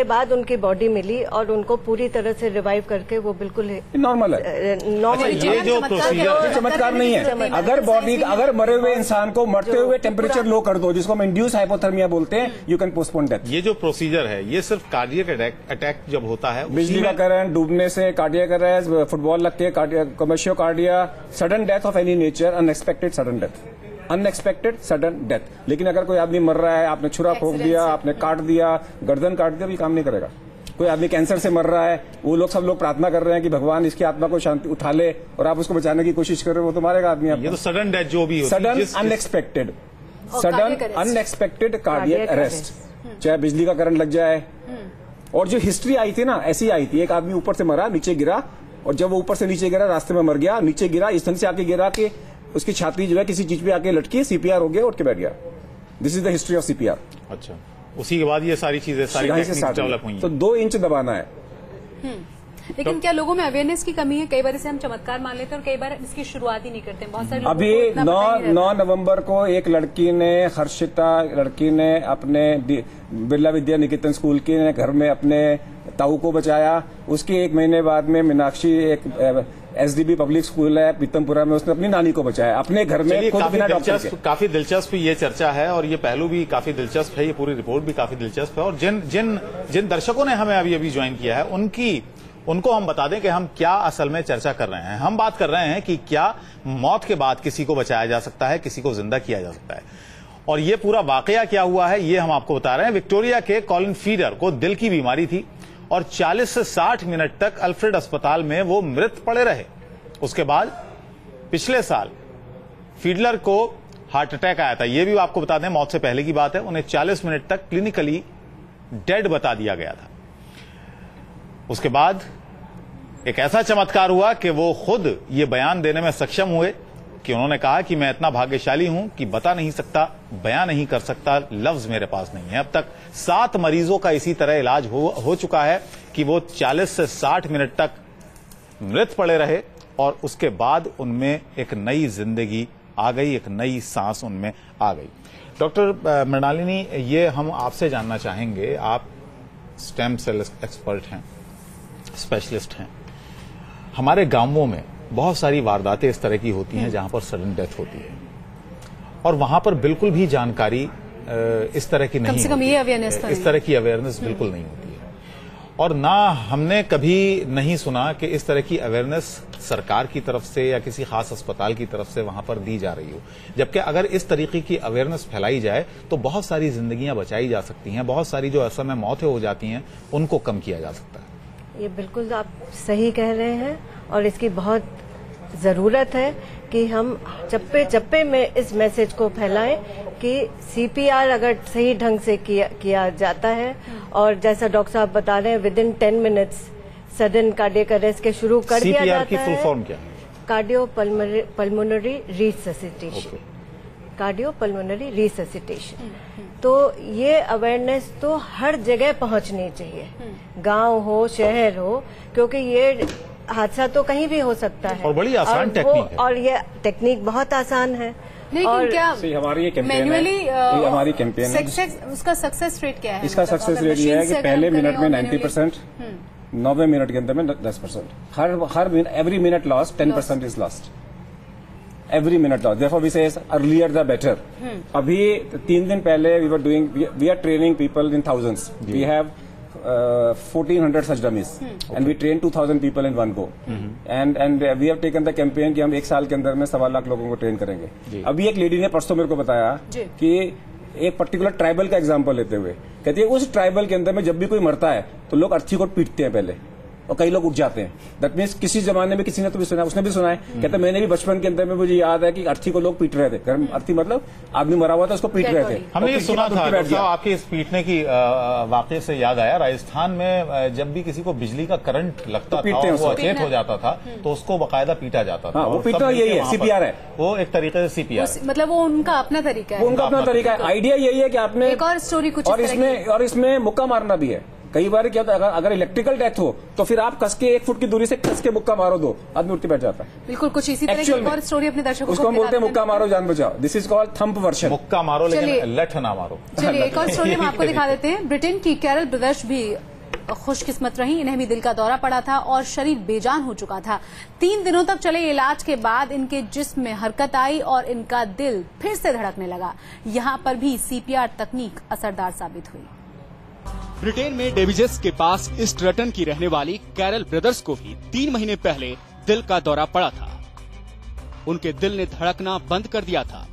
घंटे बाद उनकी बॉडी मिली और उनको पूरी तरह से रिवाइव करके वो बिल्कुल नॉर्मल है। नॉर्मल ये जो प्रोसीजर चमत्कार नहीं है। अगर मरे हुए इंसान को मरते हुए टेम्परेचर लो कर दो, जिसको हम इंड्यूस हाइपोथर्मिया बोलते हैं, यू कैन पोस्टपोन डेथ। ये जो प्रोसीजर है ये सिर्फ कार्डियक अटैक जब होता है, बिजली का करंट, डूबने से, कार्डियक अरेस्ट, फुटबॉल लग के, commotio cordis, sudden death of any nature, unexpected sudden death. लेकिन अगर कोई आदमी मर रहा है, आपने छुरा ठोक दिया, आपने काट दिया, गर्दन काट दिया, भी काम नहीं करेगा। कोई आदमी कैंसर से मर रहा है, वो लोग सब लोग प्रार्थना कर रहे हैं कि भगवान इसकी आत्मा को शांति उठा ले, और आप उसको बचाने की कोशिश कर रहे हो, वो तो मारेगा आदमी। ये तो सडन डेथ जो भी सडन अनएक्सपेक्टेड कार्डियक अरेस्ट, चाहे बिजली का करंट लग जाए। और जो हिस्ट्री आई थी ना, ऐसी आई थी, एक आदमी ऊपर से मरा, नीचे गिरा, और जब वो ऊपर से नीचे गिरा, रास्ते में मर गया, नीचे गिरा, इस ढंग से आके गिरा कि उसकी छाती जो है किसी चीज पे आके लटकी, सीपीआर हो गया, उठ के बैठ गया। This is the history of CPR. अच्छा, उसी के बाद ये सारी चीजें सारी डेवलप हुई। तो 2 इंच दबाना है। लेकिन क्या लोगों में अवेयरनेस की कमी है? कई बार इसे हम चमत्कार मान लेते हैं और कई बार इसकी शुरुआत ही नहीं करते। बहुत सारे अभी 9 नवंबर को एक लड़की ने, हर्षिता लड़की ने, अपने बिरला विद्या निकेतन स्कूल के घर में अपने ताऊ को बचाया। उसके 1 महीने बाद में मीनाक्षी, एक एसडीबी पब्लिक स्कूल है पीतमपुरा में, उसने अपनी नानी को बचाया अपने घर में खुद बिना डॉक्टर के। काफी दिलचस्प ये चर्चा है और ये पहलू भी काफी दिलचस्प है, ये पूरी रिपोर्ट भी काफी दिलचस्प है। और जिन दर्शकों ने हमें अभी ज्वाइन किया है उनको हम बता दें कि हम क्या असल में चर्चा कर रहे हैं। हम बात कर रहे हैं कि क्या मौत के बाद किसी को बचाया जा सकता है, किसी को जिंदा किया जा सकता है, और ये पूरा वाकया क्या हुआ है ये हम आपको बता रहे हैं। विक्टोरिया के कॉलिन फीडर को दिल की बीमारी थी और 40 से 60 मिनट तक अल्फ्रेड अस्पताल में वो मृत पड़े रहे। उसके बाद पिछले साल फीडलर को हार्ट अटैक आया था, ये भी आपको बता दें, मौत से पहले की बात है। उन्हें 40 मिनट तक क्लिनिकली डेड बता दिया गया था। उसके बाद एक ऐसा चमत्कार हुआ कि वो खुद ये बयान देने में सक्षम हुए कि उन्होंने कहा कि मैं इतना भाग्यशाली हूं कि बता नहीं सकता, बयान नहीं कर सकता, लफ्ज मेरे पास नहीं है। अब तक 7 मरीजों का इसी तरह इलाज हो चुका है कि वो 40 से 60 मिनट तक मृत पड़े रहे और उसके बाद उनमें एक नई जिंदगी आ गई, एक नई सांस उनमें आ गई। डॉक्टर मृणालिनी, ये हम आपसे जानना चाहेंगे, आप स्टेम सेल एक्सपर्ट हैं, स्पेशलिस्ट हैं। हमारे गांवों में बहुत सारी वारदातें इस तरह की होती हैं जहां पर सडन डेथ होती है और वहां पर बिल्कुल भी जानकारी इस तरह की नहीं होती, कम से कम ये अवेयरनेस इस तरह की अवेयरनेस बिल्कुल नहीं होती है। और ना हमने कभी नहीं सुना कि इस तरह की अवेयरनेस सरकार की तरफ से या किसी खास अस्पताल की तरफ से वहां पर दी जा रही हो। जबकि अगर इस तरीके की अवेयरनेस फैलाई जाए तो बहुत सारी जिंदगियां बचाई जा सकती हैं, बहुत सारी जो असल में मौतें हो जाती हैं उनको कम किया जा सकता है। ये बिल्कुल आप सही कह रहे हैं और इसकी बहुत ज़रूरत है कि हम चप्पे चप्पे में इस मैसेज को फैलाएं कि सीपीआर अगर सही ढंग से किया जाता है और जैसा डॉक्टर साहब बता रहे हैं within 10 minutes sudden cardiac arrest के शुरू कर दिया जाता है। सीपीआर की फुल फॉर्म क्या है? Cardio pulmonary resuscitation. Cardio pulmonary resuscitation. तो ये अवेयरनेस तो हर जगह पहुंचनी चाहिए, गांव हो शहर हो, क्योंकि ये हादसा तो कहीं भी हो सकता है और बड़ी आसान टेक्निक है और ये टेक्निक बहुत आसान है। लेकिन क्या हमारी ये मैन्युअली हमारी कैंपेन है, उसका सक्सेस रेट क्या है? इसका सक्सेस रेट ये है कि पहले मिनट में 90%, 90 मिनट के अंदर में 10%। हर every minute lost 10% is lost, every minute lost. Therefore we say earlier the better. अभी 3 दिन पहले we are training people in thousands. We have 1400 such dummies and we train 2000 people in one go and we have taken the campaign कि हम 1 साल के अंदर में 1.25 लाख लोगों को ट्रेन करेंगे। अभी एक लेडी ने परसों मेरे को बताया कि एक पर्टिकुलर ट्राइबल का एग्जांपल लेते हुए कहती है उस ट्राइबल के अंदर में जब भी कोई मरता है तो लोग अर्थी को पीटते हैं पहले और कई लोग उठ जाते हैं। दैट मीन्स किसी जमाने में किसी ने तो भी सुना, उसने भी सुना है। कहते मैंने भी बचपन के अंदर में मुझे याद है कि अर्थी को लोग पीट रहे थे। अर्थी मतलब आदमी मरा हुआ था उसको पीट रहे थे। हमने ये सुना था। आपके इस पीटने की वाकये से याद आया, राजस्थान में जब भी किसी को बिजली का करंट लगता था और वो अचेत हो जाता था तो उसको बाकायदा पीटा जाता था। वो पीटना यही है, सीपीआर है, वो एक तरीके से सीपीआर, मतलब वो उनका अपना तरीका है, उनका अपना तरीका है। आइडिया यही है कि आपने एक और स्टोरी कुछ और इसमें मुक्का मारना भी है। कई बार क्या होता है अगर इलेक्ट्रिकल डेथ हो तो फिर आप कस के 1 फुट की दूरी से कस के मुक्का मारो, दो आदमी उठ के बैठ जाता है। बिल्कुल कुछ इसी तरह की और स्टोरी अपने दर्शकों को उसको हम बोलते हैं मुक्का मारो जान बचाओ। This is called thump version. मुक्का मारो लेकिन लठ ना मारो। चलिए एक और स्टोरी हम आपको दिखा देते हैं। ब्रिटेन की कैरल ब्रदर्स भी खुशकिस्मत रही, इन्हें भी दिल का दौरा पड़ा था और शरीर बेजान हो चुका था। 3 दिनों तक चले इलाज के बाद इनके जिस्म में हरकत आई और इनका दिल फिर से धड़कने लगा। यहाँ पर भी CPR तकनीक असरदार साबित हुई। ब्रिटेन में डेविजेस के पास ईस्टरटन की रहने वाली कैरल ब्रदर्स को भी 3 महीने पहले दिल का दौरा पड़ा था। उनके दिल ने धड़कना बंद कर दिया था।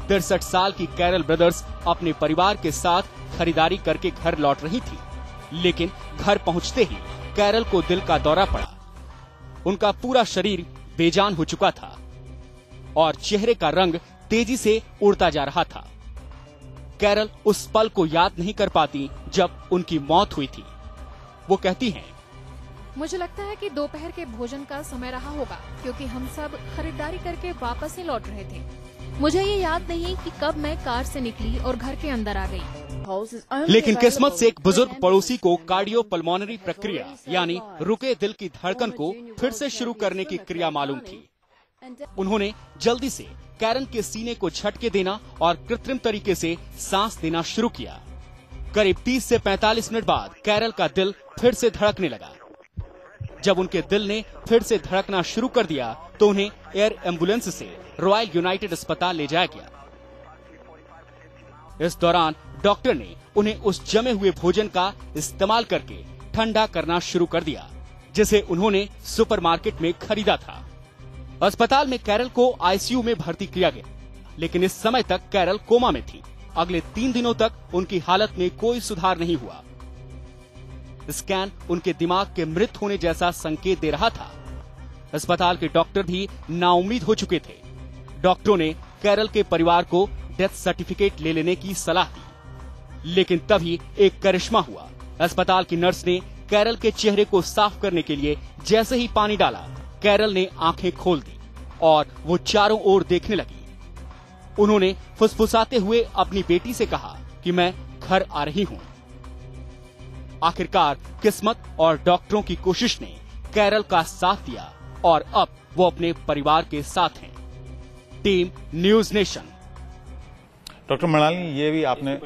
63 साल की कैरल ब्रदर्स अपने परिवार के साथ खरीदारी करके घर लौट रही थी, लेकिन घर पहुंचते ही कैरल को दिल का दौरा पड़ा। उनका पूरा शरीर बेजान हो चुका था और चेहरे का रंग तेजी से उड़ता जा रहा था। कैरल उस पल को याद नहीं कर पाती जब उनकी मौत हुई थी। वो कहती हैं, मुझे लगता है कि दोपहर के भोजन का समय रहा होगा, क्योंकि हम सब खरीदारी करके वापस ही लौट रहे थे। मुझे ये याद नहीं कि कब मैं कार से निकली और घर के अंदर आ गई। लेकिन किस्मत से एक बुजुर्ग पड़ोसी को कार्डियोपल्मोनरी प्रक्रिया यानी रुके दिल की धड़कन को फिर से शुरू करने की क्रिया मालूम थी। उन्होंने जल्दी से कैरल के सीने को झटके देना और कृत्रिम तरीके से सांस देना शुरू किया। करीब 30 से 45 मिनट बाद कैरल का दिल फिर से धड़कने लगा। जब उनके दिल ने फिर से धड़कना शुरू कर दिया तो उन्हें एयर एम्बुलेंस से रॉयल यूनाइटेड अस्पताल ले जाया गया। इस दौरान डॉक्टर ने उन्हें उस जमे हुए भोजन का इस्तेमाल करके ठंडा करना शुरू कर दिया, जिसे उन्होंने सुपरमार्केट में खरीदा था। अस्पताल में कैरल को ICU में भर्ती किया गया, लेकिन इस समय तक कैरल कोमा में थी। अगले 3 दिनों तक उनकी हालत में कोई सुधार नहीं हुआ। स्कैन उनके दिमाग के मृत होने जैसा संकेत दे रहा था। अस्पताल के डॉक्टर भी नाउम्मीद हो चुके थे। डॉक्टरों ने कैरल के परिवार को डेथ सर्टिफिकेट ले लेने की सलाह दी, लेकिन तभी एक करिश्मा हुआ। अस्पताल की नर्स ने कैरल के चेहरे को साफ करने के लिए जैसे ही पानी डाला, कैरल ने आंखें खोल दी और वो चारों ओर देखने लगी। उन्होंने फुसफुसाते हुए अपनी बेटी से कहा कि मैं घर आ रही हूँ। आखिरकार किस्मत और डॉक्टरों की कोशिश ने कैरल का साथ दिया और अब वो अपने परिवार के साथ हैं। Team news nation. Doctor Mrinalini, ये भी आपने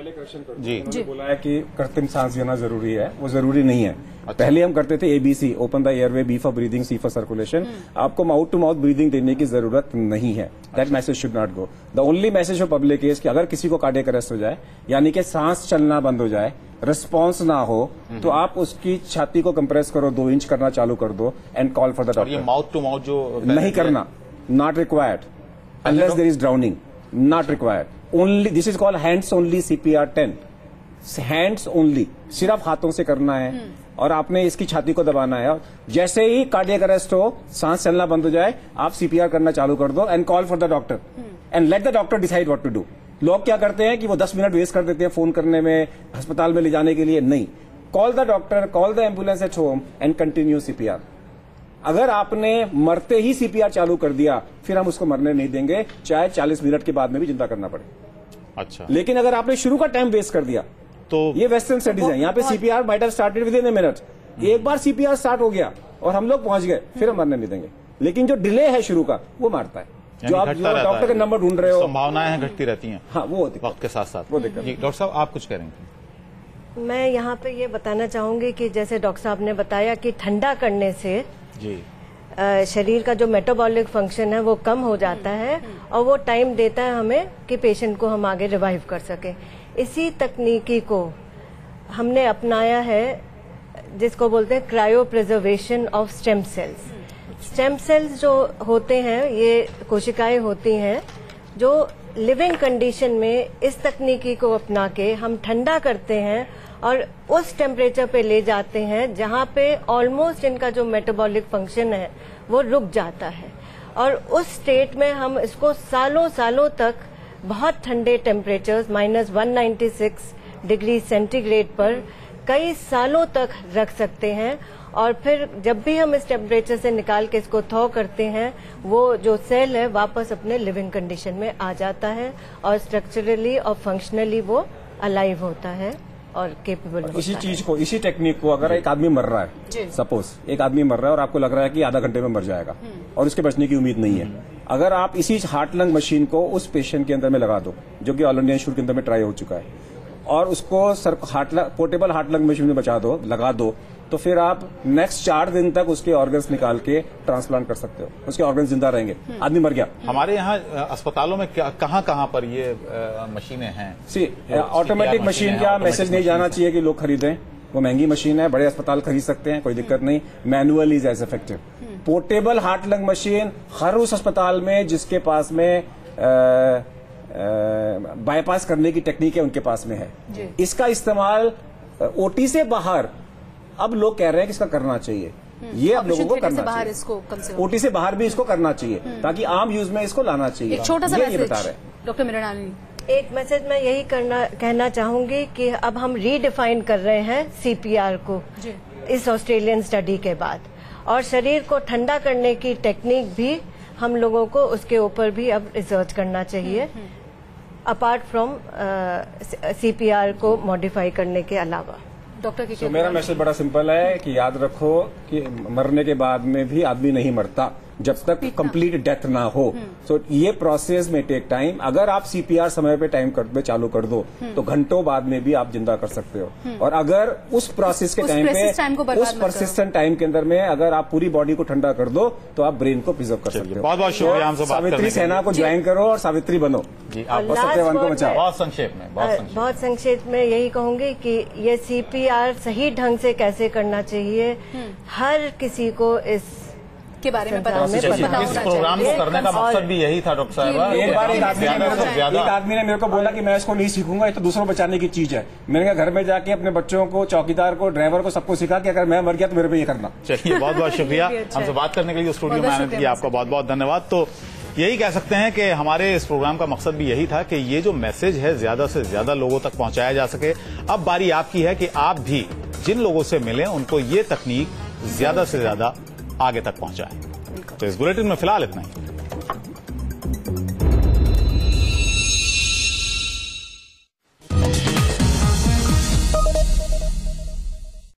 जी बोला है कि कृत्रिम सांस लेना जरूरी है, वो जरूरी नहीं है। पहले हम करते थे ABC, open the airway, B for breathing, C for circulation. आपको माउथ टू माउथ ब्रीदिंग देने की जरूरत नहीं है। That message should not go. The only message for public is कि अगर किसी को कार्डियक अरेस्ट हो जाए, यानी कि सांस चलना बंद हो जाए, रिस्पॉन्स ना हो, तो आप उसकी छाती को कंप्रेस करो, 2 इंच करना चालू कर दो and call for the doctor. ये माउथ टू माउथ जो नहीं करना, not required unless there is drowning, not required. Only this is called hands only CPR 10। Hands only, सिर्फ हाथों से करना है और आपने इसकी छाती को दबाना है। और जैसे ही कार्डियक अरेस्ट हो, सांस चलना बंद हो जाए, आप CPR करना चालू कर दो and call for the doctor and let the doctor decide what to do. लोग क्या करते हैं कि वो 10 मिनट वेस्ट कर देते हैं फोन करने में, अस्पताल में ले जाने के लिए। नहीं, call the doctor, call the ambulance at home and continue CPR। अगर आपने मरते ही CPR चालू कर दिया, फिर हम उसको मरने नहीं देंगे, चाहे 40 मिनट के बाद में भी जिंदा करना पड़े। अच्छा, लेकिन अगर आपने शुरू का टाइम वेस्ट कर दिया, तो ये वेस्टर्न स्टडीज है, यहाँ पे CPR might have started with in a minute. एक बार CPR स्टार्ट हो गया और हम लोग पहुंच गए, फिर हम मरने नहीं देंगे। लेकिन जो डिले है शुरू का, वो मारता है। जो आप डॉक्टर का नंबर ढूंढ रहे हो, संभावनाएं घटती रहती हैं। हाँ, वो वक्त के साथ साथ वो दिक्कत। डॉक्टर साहब, आप कुछ कह रहे थे? मैं यहाँ पे ये बताना चाहूंगी कि जैसे डॉक्टर साहब ने बताया कि ठंडा करने से जी शरीर का जो मेटाबॉलिक फंक्शन है वो कम हो जाता है और वो टाइम देता है हमें कि पेशेंट को हम आगे रिवाइव कर सकें। इसी तकनीकी को हमने अपनाया है, जिसको बोलते हैं cryo preservation of stem cells. Stem cells जो होते हैं, ये कोशिकाएं होती हैं जो लिविंग कंडीशन में इस तकनीकी को अपना के हम ठंडा करते हैं और उस टेम्परेचर पे ले जाते हैं जहां पे ऑलमोस्ट इनका जो मेटाबॉलिक फंक्शन है वो रुक जाता है। और उस स्टेट में हम इसको सालों सालों तक बहुत ठंडे टेम्परेचर्स -196 डिग्री सेंटीग्रेड पर कई सालों तक रख सकते हैं। और फिर जब भी हम इस टेम्परेचर से निकाल के इसको थॉ करते हैं, वो जो सेल है वापस अपने लिविंग कंडीशन में आ जाता है और स्ट्रक्चरली और फंक्शनली वो अलाइव होता है और केपेबल होता है। इसी चीज को, इसी टेक्निक को अगर एक आदमी मर रहा है, सपोज एक आदमी मर रहा है और आपको लग रहा है कि आधा घंटे में मर जाएगा और उसके बचने की उम्मीद नहीं है, अगर आप इसी हार्ट लंग मशीन को उस पेशेंट के अंदर में लगा दो, जो कि ऑल इंडिया इंस्टीट्यूट के अंदर में ट्राई हो चुका है, और उसको पोर्टेबल हार्ट लंग मशीन में लगा दो, तो फिर आप नेक्स्ट 4 दिन तक उसके ऑर्गन्स निकाल के ट्रांसप्लांट कर सकते हो, उसके ऑर्गन्स जिंदा रहेंगे। आदमी मर गया। हमारे यहाँ अस्पतालों में कहाँ पर ये मशीनें हैं? ऑटोमेटिक मशीन का मैसेज नहीं जाना चाहिए कि लोग खरीदें, वो महंगी मशीन है, बड़े अस्पताल खरीद सकते हैं, कोई दिक्कत नहीं। Manual is as effective. Portable heart lung machine हर उस अस्पताल में जिसके पास में बाईपास करने की टेक्निक है, उनके पास में है। इसका इस्तेमाल ओटी से बाहर अब लोग कह रहे हैं कि इसका करना चाहिए। ये अब लोगों को करना चाहिए, ओटी से बाहर भी इसको करना चाहिए, ताकि आम यूज में इसको लाना चाहिए। एक छोटा सा ये बता रहे हैं डॉक्टर मृणालिनी। एक मैसेज मैं यही कहना चाहूंगी कि अब हम रीडिफाइन कर रहे हैं सीपीआर को इस ऑस्ट्रेलियन स्टडी के बाद, और शरीर को ठंडा करने की टेक्निक भी हम लोगों को उसके ऊपर भी अब रिसर्च करना चाहिए, अपार्ट फ्रॉम सीपीआर को मॉडिफाई करने के अलावा। डॉक्टर की मेरा मैसेज बड़ा सिंपल है कि याद रखो कि मरने के बाद में भी आदमी नहीं मरता जब तक कंप्लीट डेथ ना हो। सो ये प्रोसेस में टेक टाइम। अगर आप सीपीआर समय पे चालू कर दो तो घंटों बाद में भी आप जिंदा कर सकते हो। और अगर उस प्रोसेस के टाइम पे, उस परसिस्टेंट टाइम के अंदर में अगर आप पूरी बॉडी को ठंडा कर दो तो आप ब्रेन को प्रिजर्व कर सकते हो। बहुत बहुत शुक्रिया हमसे बात करने के लिए। सावित्री सेना को ज्वाइन करो और सावित्री बनो जी। आप सत्यवान को बचाओ। बहुत संक्षेप में यही कहूंगी कि ये सीपीआर सही ढंग से कैसे करना चाहिए, हर किसी को इस के बारे में इस प्रोग्राम को करने का मकसद भी यही था डॉक्टर साहब। एक बार एक आदमी ने मेरे को बोला कि मैं इसको नहीं सीखूंगा, ये तो दूसरों बचाने की चीज है। मैंने कहा घर में जाके अपने बच्चों को, चौकीदार को, ड्राइवर को, सबको सिखा कि अगर मैं मर गया तो मेरे पे ये करना। चलिए बहुत बहुत शुक्रिया हमसे बात करने के लिए, स्टूडियो में आने के लिए आपका बहुत बहुत धन्यवाद। तो यही कह सकते हैं कि हमारे इस प्रोग्राम का मकसद भी यही था कि ये जो मैसेज है ज्यादा से ज्यादा लोगों तक पहुंचाया जा सके। अब बारी आपकी है कि आप भी जिन लोगों से मिलें उनको ये तकनीक ज्यादा से ज्यादा आगे तक पहुंचाएं। तो इस बुलेटिन में फिलहाल इतना ही।